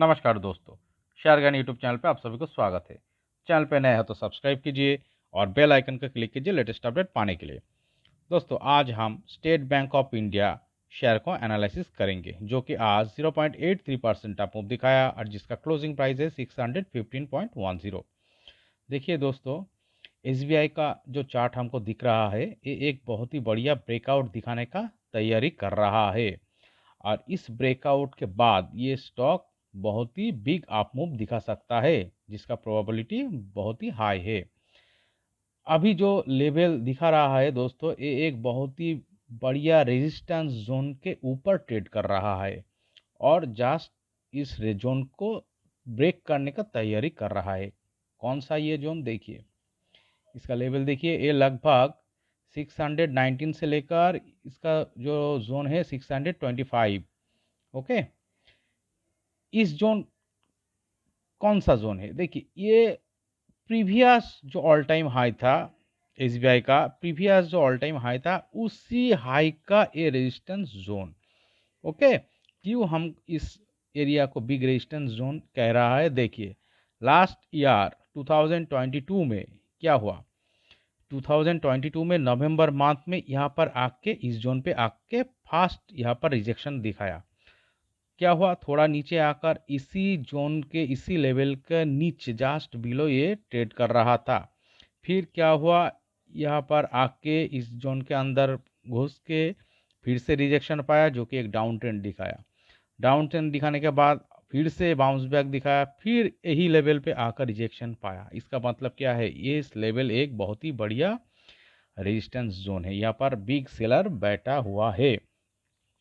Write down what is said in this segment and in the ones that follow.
नमस्कार दोस्तों, शेयर ज्ञान यूट्यूब चैनल पे आप सभी को स्वागत है। चैनल पे नए हैं तो सब्सक्राइब कीजिए और बेल आइकन का क्लिक कीजिए लेटेस्ट अपडेट पाने के लिए। दोस्तों, आज हम state bank of India share को एनालिसिस करेंगे, जो कि आज 0.83% अप मूव दिखाया और जिसका क्लोजिंग प्राइस है 615.10। देखिए दोस्तों, एसबीआई का जो चार्ट हमको दिख रहा है, ये एक बहुत ही बढ़िया ब्रेकआउट दिखाने का तैयारी कर रहा है और इस ब्रेकआउट के बाद ये स्टॉक बहुत ही बिग अप मूव दिखा सकता है, जिसका प्रोबेबिलिटी बहुत ही हाई है। अभी जो लेवल दिखा रहा है दोस्तों, ये एक बहुत ही बढ़िया रेजिस्टेंस जोन के ऊपर ट्रेड कर रहा है और जस्ट इस जोन को ब्रेक करने का तैयारी कर रहा है। कौन सा ये जोन देखिए, इसका लेवल देखिए, ये लगभग 619 से लेकर इसका जो जोन है 625। ओके, इस जोन कौन सा जोन है देखिए, ये प्रीवियस जो ऑल टाइम हाई था एसबीआई का, प्रीवियस जो ऑल टाइम हाई था उसी हाई का ये रेजिस्टेंस जोन। ओके, क्यों हम इस एरिया को बिग रेजिस्टेंस जोन कह रहा है, देखिए लास्ट ईयर 2022 में क्या हुआ। 2022 में नवंबर मंथ में यहाँ पर आके इस जोन पे आके फास्ट यहाँ पर रिजेक्शन दिखाया। क्या हुआ, थोड़ा नीचे आकर इसी जोन के इसी लेवल के नीचे जस्ट बिलो ये ट्रेड कर रहा था। फिर क्या हुआ, यहाँ पर आके इस जोन के अंदर घुस के फिर से रिजेक्शन पाया, जो कि एक डाउन ट्रेंड दिखाया। डाउन ट्रेंड दिखाने के बाद फिर से बाउंस बैक दिखाया, फिर यही लेवल पे आकर रिजेक्शन पाया। इसका मतलब क्या है, ये इस लेवल एक बहुत ही बढ़िया रेजिस्टेंस जोन है, यहाँ पर बिग सेलर बैठा हुआ है,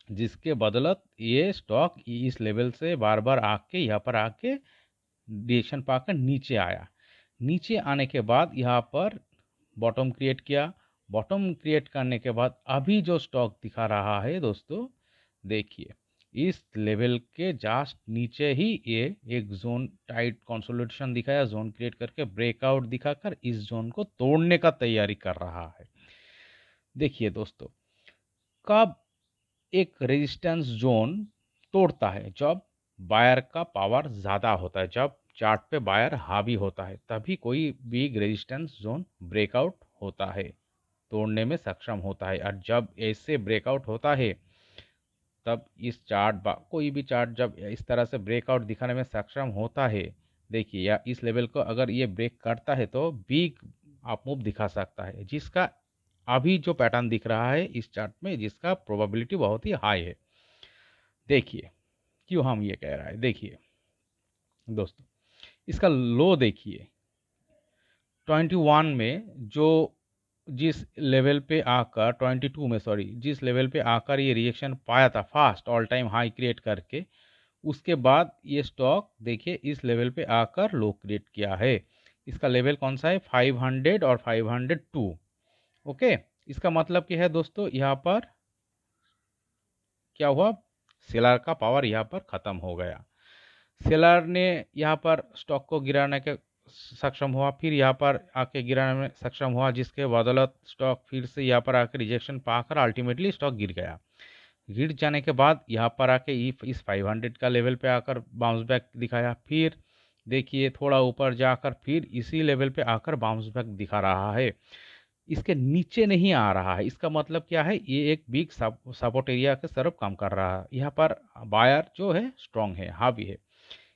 जिसके बदौलत ये स्टॉक इस लेवल से बार बार आके यहाँ पर आके रिएक्शन पाकर नीचे आया। नीचे आने के बाद यहाँ पर बॉटम क्रिएट किया। बॉटम क्रिएट करने के बाद अभी जो स्टॉक दिखा रहा है दोस्तों, देखिए इस लेवल के जस्ट नीचे ही ये एक जोन टाइट कंसोलिडेशन दिखाया, जोन क्रिएट करके ब्रेकआउट दिखाकर इस जोन को तोड़ने का तैयारी कर रहा है। देखिए दोस्तों, कब एक रेजिस्टेंस जोन तोड़ता है, जब बायर का पावर ज़्यादा होता है, जब चार्ट पे बायर हावी होता है, तभी कोई बिग रेजिस्टेंस जोन ब्रेकआउट होता है, तोड़ने में सक्षम होता है। और जब ऐसे ब्रेकआउट होता है, तब इस चार्ट कोई भी चार्ट जब इस तरह से ब्रेकआउट दिखाने में सक्षम होता है, देखिए या इस लेवल को अगर ये ब्रेक करता है तो बिग अप मूव दिखा सकता है, जिसका अभी जो पैटर्न दिख रहा है इस चार्ट में, जिसका प्रोबेबिलिटी बहुत ही हाई है। देखिए क्यों हम ये कह रहा है, देखिए दोस्तों, इसका लो देखिए 21 में, जो जिस लेवल पे आकर 22 में सॉरी, जिस लेवल पे आकर ये रिएक्शन पाया था fast all time high create करके, उसके बाद ये स्टॉक देखिए इस लेवल पे आकर लो क्रिएट किया है। इसका लेवल कौन सा है, 500 और 502। ओके, इसका मतलब क्या है दोस्तों, यहाँ पर क्या हुआ, सेलर का पावर यहाँ पर ख़त्म हो गया। सेलर ने यहाँ पर स्टॉक को गिराने के सक्षम हुआ, फिर यहाँ पर आके गिराने में सक्षम हुआ, जिसके बदौलत स्टॉक फिर से यहाँ पर आकर रिजेक्शन पाकर अल्टीमेटली स्टॉक गिर गया। गिर जाने के बाद यहाँ पर आके इस 500 का लेवल पे आकर बाउंस बैक दिखाया। फिर देखिए थोड़ा ऊपर जाकर फिर इसी लेवल पे आकर बाउंस बैक दिखा रहा है, इसके नीचे नहीं आ रहा है। इसका मतलब क्या है, ये एक बिग सपोर्ट एरिया के तरफ काम कर रहा है। यहाँ पर बायर जो है स्ट्रांग है, हावी है।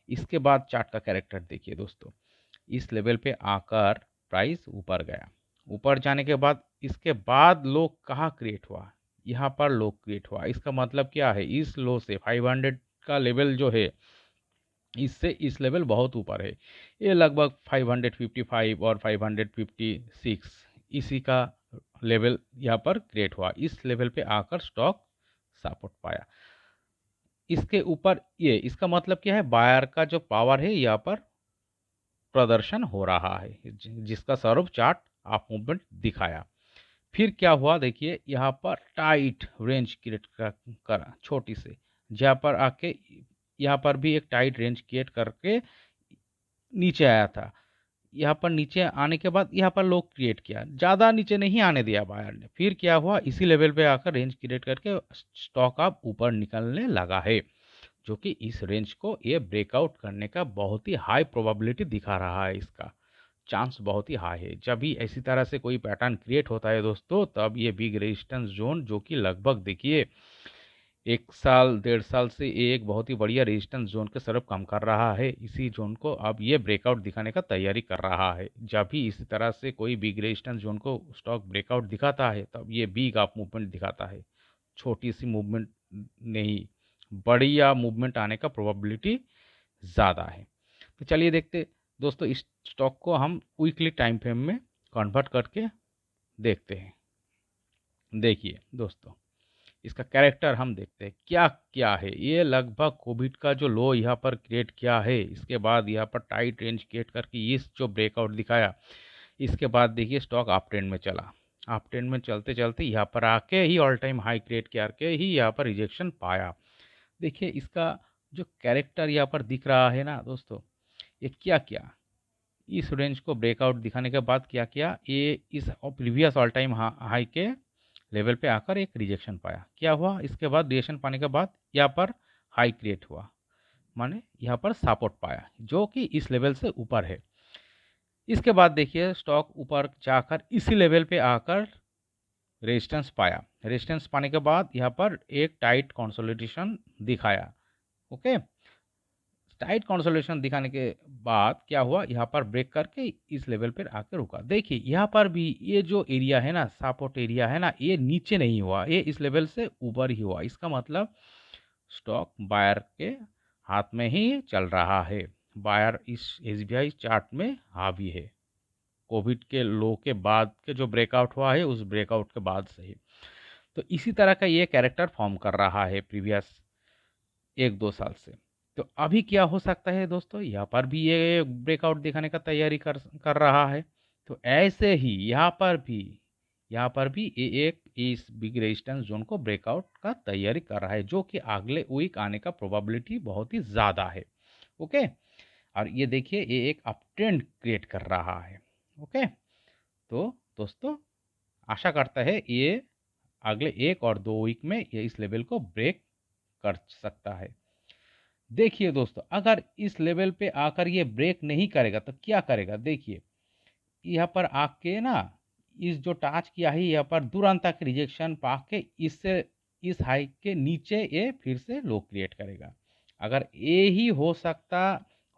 इसके बाद चार्ट का कैरेक्टर देखिए दोस्तों, इस लेवल पे आकर प्राइस ऊपर गया, ऊपर जाने के बाद इसके बाद लो कहाँ क्रिएट हुआ, यहाँ पर लो क्रिएट हुआ। इसका मतलब क्या है, इस लो से 500 का लेवल जो है, इससे इस लेवल बहुत ऊपर है, ये लगभग 555 और 556 इसी का लेवल यहाँ पर क्रिएट हुआ। इस लेवल पे आकर स्टॉक सपोर्ट पाया, इसके ऊपर ये, इसका मतलब क्या है, बायर का जो पावर है यहाँ पर प्रदर्शन हो रहा है, जिसका स्वरूप चार्ट आप मूवमेंट दिखाया। फिर क्या हुआ देखिए, यहाँ पर टाइट रेंज क्रिएट करा छोटी से, जहाँ पर आके यहाँ पर भी एक टाइट रेंज क्रिएट करके नीचे आया था। यहाँ पर नीचे आने के बाद यहाँ पर लो क्रिएट किया, ज़्यादा नीचे नहीं आने दिया बायर ने। फिर क्या हुआ, इसी लेवल पे आकर रेंज क्रिएट करके स्टॉक अब ऊपर निकलने लगा है। जो कि इस रेंज को ये ब्रेकआउट करने का बहुत ही हाई प्रोबेबिलिटी दिखा रहा है। इसका चांस बहुत ही हाई है। जब भी ऐसी तरह से कोई पैटर्न क्रिएट होता है दोस्तों, तब ये बिग रेजिस्टेंस जोन जो कि लगभग देखिए 1 साल, 1.5 साल से ये एक बहुत ही बढ़िया रेजिस्टेंस जोन के तरफ काम कर रहा है। इसी जोन को अब ये ब्रेकआउट दिखाने का तैयारी कर रहा है। जब भी इसी तरह से कोई बिग रेजिस्टेंस जोन को स्टॉक ब्रेकआउट दिखाता है, तब ये बिग अप मूवमेंट दिखाता है। छोटी-सी मूवमेंट नहीं, बढ़िया मूवमेंट आने का प्रोबेबिलिटी ज़्यादा है। तो चलिए देखते दोस्तों, इस स्टॉक को हम वीकली टाइम फ्रेम में कन्वर्ट करके देखते हैं। देखिए दोस्तों, इसका कैरेक्टर हम देखते हैं क्या क्या है। ये लगभग कोविड का जो लो यहाँ पर क्रिएट किया है, इसके बाद यहाँ पर टाइट रेंज क्रिएट करके इस जो ब्रेकआउट दिखाया, इसके बाद देखिए स्टॉक अप ट्रेंड में चला। अप ट्रेंड में चलते चलते यहाँ पर आके ही ऑल टाइम हाई क्रिएट करके ही यहाँ पर रिजेक्शन पाया। देखिए इसका जो कैरेक्टर यहाँ पर दिख रहा है ना दोस्तों, ये क्या क्या इस रेंज को ब्रेकआउट दिखाने के बाद क्या किया, ये इस प्रीवियस ऑल टाइम हाई के लेवल पे आकर एक रिजेक्शन पाया। क्या हुआ, इसके बाद रिजेक्शन पाने के बाद यहाँ पर हाई क्रिएट हुआ, माने यहाँ पर सपोर्ट पाया जो कि इस लेवल से ऊपर है। इसके बाद देखिए स्टॉक ऊपर जाकर इसी लेवल पे आकर रेजिस्टेंस पाया। रेजिस्टेंस पाने के बाद यहाँ पर एक टाइट कंसोलिडेशन दिखाया। ओके, टाइट कंसोलिडेशन दिखाने के बाद क्या हुआ, यहाँ पर ब्रेक करके इस लेवल पर आकर रुका। देखिए यहाँ पर भी ये जो एरिया है ना, सपोर्ट एरिया है ना, ये नीचे नहीं हुआ, ये इस लेवल से ऊपर ही हुआ। इसका मतलब स्टॉक बायर के हाथ में ही चल रहा है। बायर इस एसबीआई चार्ट में हावी है। कोविड के लो के बाद के जो ब्रेकआउट हुआ है, उस ब्रेकआउट के बाद से ही तो इसी तरह का ये कैरेक्टर फॉर्म कर रहा है प्रीवियस 1-2 साल से। तो अभी क्या हो सकता है दोस्तों, यहाँ पर भी ये ब्रेकआउट दिखाने का तैयारी कर रहा है। तो ऐसे ही यहाँ पर भी ये एक इस बिग रेजिस्टेंस जोन को ब्रेकआउट का तैयारी कर रहा है, जो कि अगले वीक आने का प्रोबेबिलिटी बहुत ही ज़्यादा है। ओके, और ये देखिए ये एक अप ट्रेंड क्रिएट कर रहा है। ओके, तो दोस्तों आशा करता है ये अगले 1 और 2 वीक में ये इस लेवल को ब्रेक कर सकता है। देखिए दोस्तों, अगर इस लेवल पे आकर ये ब्रेक नहीं करेगा तो क्या करेगा, देखिए यहाँ पर आके ना इस जो टच किया है यहाँ पर तुरंत तक रिजेक्शन पा के इससे इस हाई के नीचे ये फिर से लो क्रिएट करेगा। अगर ये ही हो सकता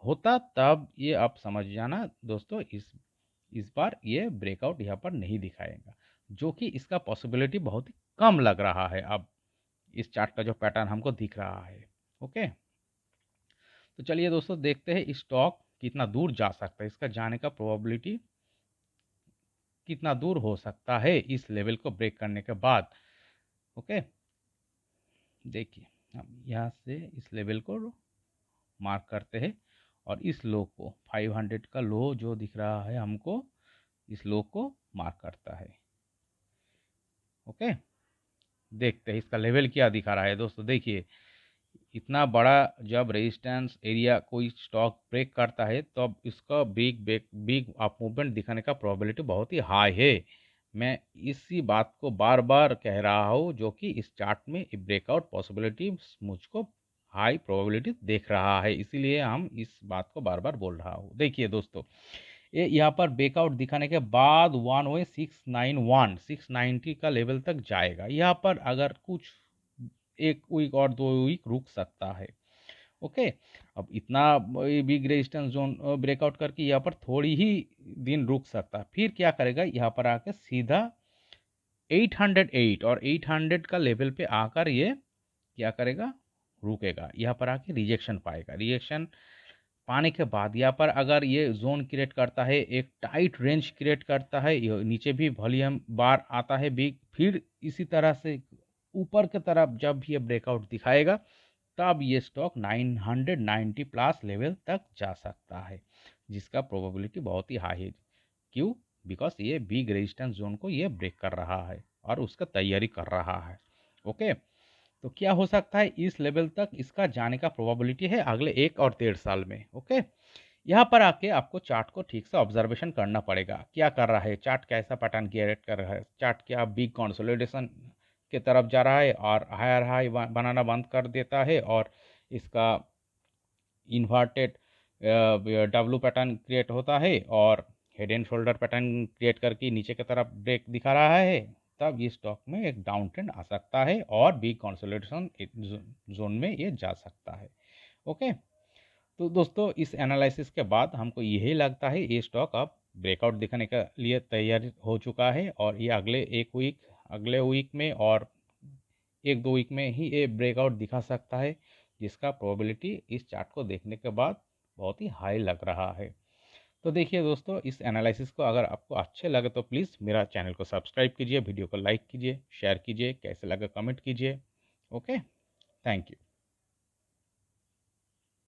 होता तब ये आप समझ जाना दोस्तों, इस बार ये ब्रेकआउट यहाँ पर नहीं दिखाएगा, जो कि इसका पॉसिबिलिटी बहुत ही कम लग रहा है अब इस चार्ट का जो पैटर्न हमको दिख रहा है। ओके, तो चलिए दोस्तों देखते हैं स्टॉक कितना दूर जा सकता है, इसका जाने का प्रोबेबिलिटी कितना दूर हो सकता है इस लेवल को ब्रेक करने के बाद। ओके, देखिए हम यहाँ से इस लेवल को मार्क करते हैं और इस लो को 500 का लो जो दिख रहा है हमको, इस लो को मार्क करता है। ओके, देखते हैं इसका लेवल क्या दिखा रहा है दोस्तों। देखिए इतना बड़ा जब रेजिस्टेंस एरिया कोई स्टॉक ब्रेक करता है तो अब इसका बिग अप मूवमेंट दिखाने का प्रोबेबिलिटी बहुत ही हाई है। मैं इसी बात को बार बार कह रहा हूँ, जो कि इस चार्ट में ब्रेकआउट पॉसिबिलिटी मुझको हाई प्रोबेबिलिटी देख रहा है, इसीलिए हम इस बात को बार बार बोल रहा हूँ। देखिए दोस्तों, ये यहाँ पर ब्रेकआउट दिखाने के बाद 690 का लेवल तक जाएगा। यहाँ पर अगर कुछ 1 वीक और 2 वीक रुक सकता है। ओके, अब इतना बिग रेजिस्टेंस जोन ब्रेकआउट करके यहाँ पर थोड़ी ही दिन रुक सकता है, फिर क्या करेगा यहाँ पर आकर सीधा 808 और 800 का लेवल पे आकर ये क्या करेगा, रुकेगा। यहाँ पर आके रिजेक्शन पाएगा। रिजेक्शन पाने के बाद यहाँ पर अगर ये जोन क्रिएट करता है, एक टाइट रेंज क्रिएट करता है, ये नीचे भी वॉल्यूम बार आता है बिग, फिर इसी तरह से ऊपर की तरफ जब ये ब्रेकआउट दिखाएगा, तब ये स्टॉक 990 प्लस लेवल तक जा सकता है, जिसका प्रोबेबिलिटी बहुत ही हाई है। क्यों, बिकॉज ये बिग रेजिस्टेंस जोन को ये ब्रेक कर रहा है और उसका तैयारी कर रहा है। ओके, तो क्या हो सकता है, इस लेवल तक इसका जाने का प्रोबेबिलिटी है अगले 1 और 1.5 साल में। ओके, यहाँ पर आके आपको चार्ट को ठीक से ऑब्जर्वेशन करना पड़ेगा, क्या कर रहा है चार्ट, कैसा पैटर्न क्रिएट कर रहा है चार्ट, क्या बिग कंसोलिडेशन के तरफ जा रहा है और हायर हाई बनाना बंद कर देता है और इसका इन्वर्टेड डब्लू पैटर्न क्रिएट होता है और head and shoulder pattern create करके नीचे की तरफ ब्रेक दिखा रहा है, तब इस स्टॉक में एक डाउन ट्रेंड आ सकता है और बिग कंसोलिडेशन जोन में ये जा सकता है। ओके, तो दोस्तों इस एनालिसिस के बाद हमको यही लगता है ये स्टॉक अब ब्रेकआउट दिखाने के लिए तैयार हो चुका है और ये अगले वीक में और एक दो वीक में ही ये ब्रेकआउट दिखा सकता है, जिसका प्रोबेबिलिटी इस चार्ट को देखने के बाद बहुत ही हाई लग रहा है। तो देखिए दोस्तों, इस एनालिसिस को अगर आपको अच्छे लगे तो प्लीज़ मेरा चैनल को सब्सक्राइब कीजिए, वीडियो को लाइक कीजिए, शेयर कीजिए, कैसे लगा कमेंट कीजिए। Okay, thank you.